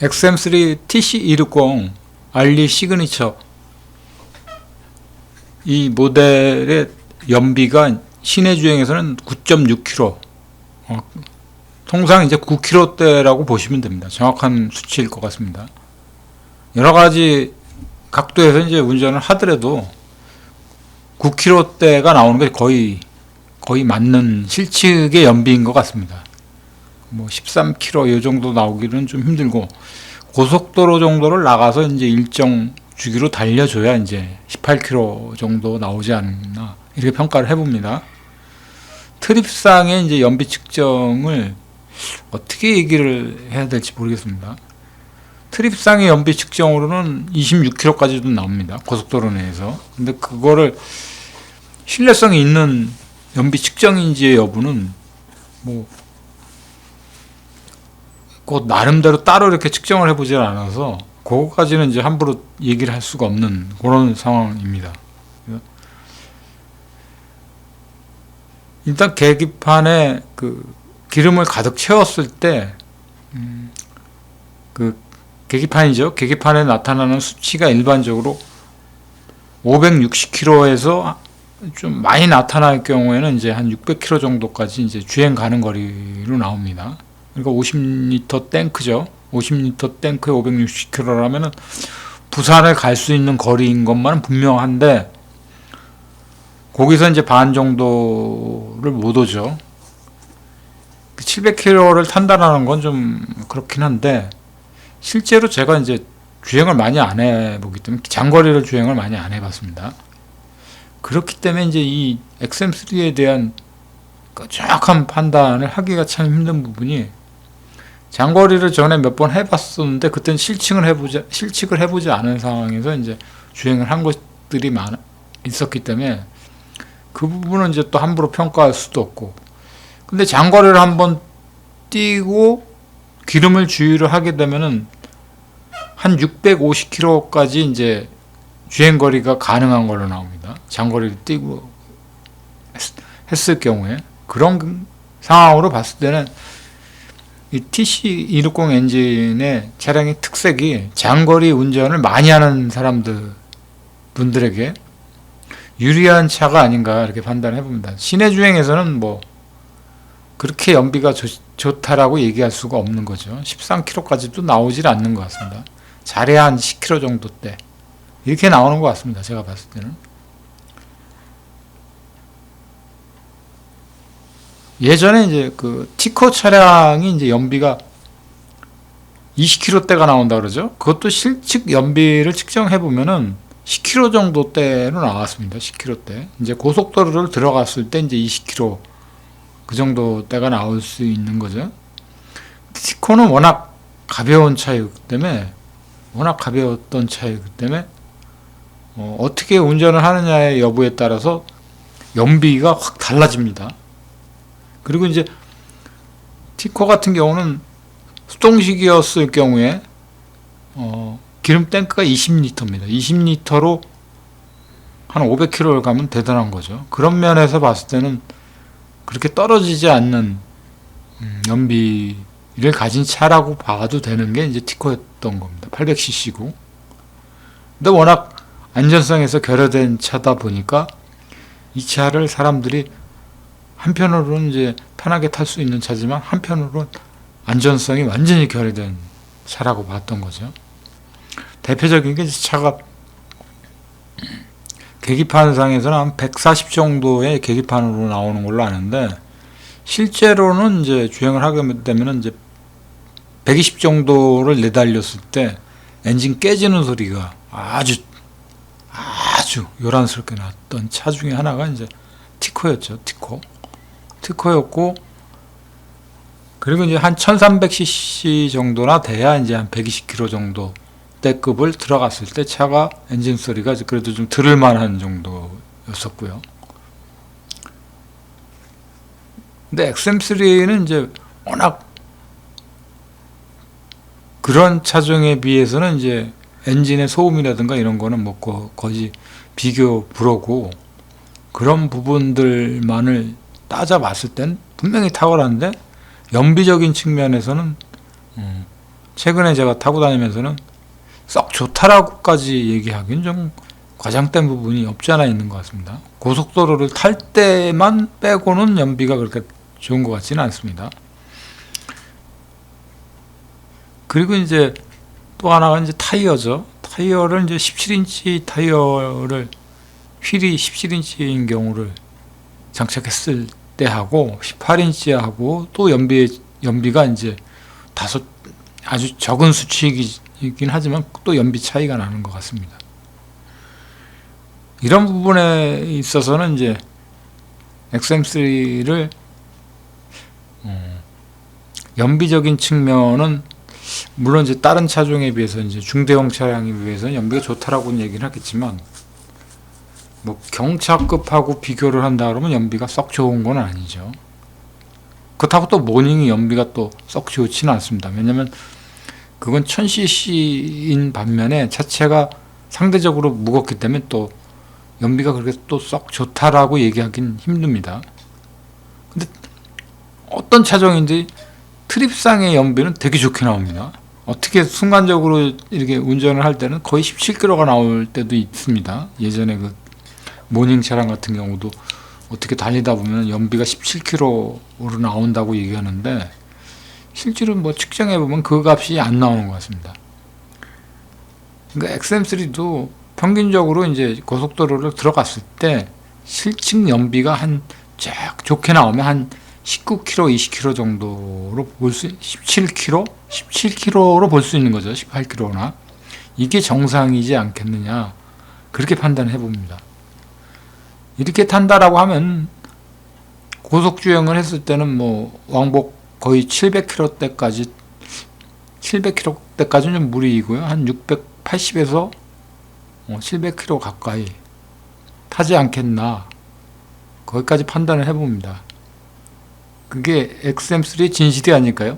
XM3 TC260 알리 시그니처 이 모델의 연비가 시내 주행에서는 9.6km, 통상 이제 9km대라고 보시면 됩니다. 정확한 수치일 것 같습니다. 여러 가지 각도에서 이제 운전을 하더라도 9km대가 나오는 게 거의 맞는 실측의 연비인 것 같습니다. 뭐 13km 이 정도 나오기는 좀 힘들고, 고속도로 정도를 나가서 이제 일정 주기로 달려줘야 이제 18km 정도 나오지 않나, 이렇게 평가를 해봅니다. 트립상의 이제 연비 측정을 어떻게 얘기를 해야 될지 모르겠습니다. 트립상의 연비 측정으로는 26km까지도 나옵니다. 고속도로 내에서. 근데 그거를 신뢰성이 있는 연비 측정인지의 여부는 뭐 그 나름대로 따로 이렇게 측정을 해보질 않아서 그거까지는 이제 함부로 얘기를 할 수가 없는 그런 상황입니다. 일단 계기판에 그 기름을 가득 채웠을 때 그 계기판이죠. 계기판에 나타나는 수치가 일반적으로 560km에서 좀 많이 나타날 경우에는 이제 한 600km 정도까지 이제 주행 가는 거리로 나옵니다. 그러니까 50L 탱크죠. 50L 탱크에 560km라면은 부산을 갈 수 있는 거리인 것만은 분명한데, 거기서 이제 반 정도를 못 오죠. 700km를 탄다라는 건 좀 그렇긴 한데, 실제로 제가 이제 주행을 많이 안 해보기 때문에, 장거리를 주행을 많이 안 해봤습니다. 그렇기 때문에 이제 이 XM3에 대한 정확한 판단을 하기가 참 힘든 부분이, 장거리를 전에 몇 번 해봤었는데 그때는 실측을 해보지 않은 상황에서 이제 주행을 한 것들이 있었기 때문에 그 부분은 이제 또 함부로 평가할 수도 없고, 근데 장거리를 한번 뛰고 기름을 주유를 하게 되면은 한 650km까지 이제 주행거리가 가능한 걸로 나옵니다. 장거리를 뛰고 했을 경우에. 그런 상황으로 봤을 때는 이 TC260 엔진의 차량의 특색이 장거리 운전을 많이 하는 분들에게 유리한 차가 아닌가, 이렇게 판단해 봅니다. 시내 주행에서는 뭐 그렇게 연비가 좋다라고 얘기할 수가 없는 거죠. 13km까지도 나오질 않는 것 같습니다. 잘해야 한 10km 정도 대 이렇게 나오는 것 같습니다. 제가 봤을 때는. 예전에 이제 그 티코 차량이 이제 연비가 20km대가 나온다 그러죠. 그것도 실측 연비를 측정해 보면은 10km 정도대로 나왔습니다. 10km대. 이제 고속도로를 들어갔을 때 이제 20km 그 정도대가 나올 수 있는 거죠. 티코는 워낙 가벼운 차이기 때문에, 어떻게 운전을 하느냐의 여부에 따라서 연비가 확 달라집니다. 그리고 이제 티코 같은 경우는 수동식이었을 경우에 기름 탱크가 20L입니다. 20L로 한 500km를 가면 대단한 거죠. 그런 면에서 봤을 때는 그렇게 떨어지지 않는 연비를 가진 차라고 봐도 되는 게 이제 티코였던 겁니다. 800cc고. 근데 워낙 안전성에서 결여된 차다 보니까 이 차를 사람들이 한편으로는 이제 편하게 탈 수 있는 차지만 한편으로는 안전성이 완전히 결여된 차라고 봤던 거죠. 대표적인 게 차가 계기판상에서는 한 140 정도의 계기판으로 나오는 걸로 아는데, 실제로는 이제 주행을 하게 되면 이제 120 정도를 내달렸을 때 엔진 깨지는 소리가 아주 요란스럽게 났던 차 중에 하나가 이제 티코였죠. 티코였고, 그리고 이제 한 1300cc 정도나 돼야 이제 한 120km 정도 대급을 들어갔을 때 차가 엔진 소리가 그래도 좀 들을만한 정도였었고요. 근데 XM3는 이제 워낙 그런 차종에 비해서는 이제 엔진의 소음이라든가 이런 거는 뭐 거의 비교 불허고, 그런 부분들만을 따져봤을 땐 분명히 탁월한데, 연비적인 측면에서는 최근에 제가 타고 다니면서는 썩 좋다라고까지 얘기하기는 좀 과장된 부분이 없지 않아 있는 것 같습니다. 고속도로를 탈 때만 빼고는 연비가 그렇게 좋은 것 같지는 않습니다. 그리고 이제 또 하나가 이제 타이어죠. 타이어를 이제 17인치 타이어를 휠이 17인치인 경우를 장착했을 때 하고 18인치하고 또 연비가 이제 다소 아주 적은 수치이긴 하지만 또 연비 차이가 나는 것 같습니다. 이런 부분에 있어서는 이제 XM3를 연비적인 측면은 물론 이제 다른 차종에 비해서 이제 중대형 차량에 비해서는 연비가 좋다라고는 얘기는 하겠지만 뭐 경차급하고 비교를 한다 그러면 연비가 썩 좋은 건 아니죠. 그렇다고 또 모닝이 연비가 또 썩 좋지는 않습니다. 왜냐면 그건 1000cc인 반면에 차체가 상대적으로 무겁기 때문에 또 연비가 그렇게 또 썩 좋다라고 얘기하긴 힘듭니다. 근데 어떤 차종인지 트립상의 연비는 되게 좋게 나옵니다. 어떻게 순간적으로 이렇게 운전을 할 때는 거의 17km가 나올 때도 있습니다. 예전에 그 모닝 차량 같은 경우도 어떻게 달리다 보면 연비가 17km로 나온다고 얘기하는데 실제로 뭐 측정해 보면 그 값이 안 나오는 것 같습니다. 그러니까 XM3도 평균적으로 이제 고속도로를 들어갔을 때 실측 연비가 한 쫙 좋게 나오면 한 19km, 20km 정도로 볼 수, 17km? 17km로 볼 수 있는 거죠. 18km나. 이게 정상이지 않겠느냐. 그렇게 판단해 봅니다. 이렇게 탄다라고 하면 고속주행을 했을 때는 뭐 왕복 거의 700km대까지 700km대까지는 좀 무리이고요. 한 680에서 700km 가까이 타지 않겠나. 거기까지 판단을 해봅니다. 그게 XM3의 진실이 아닐까요?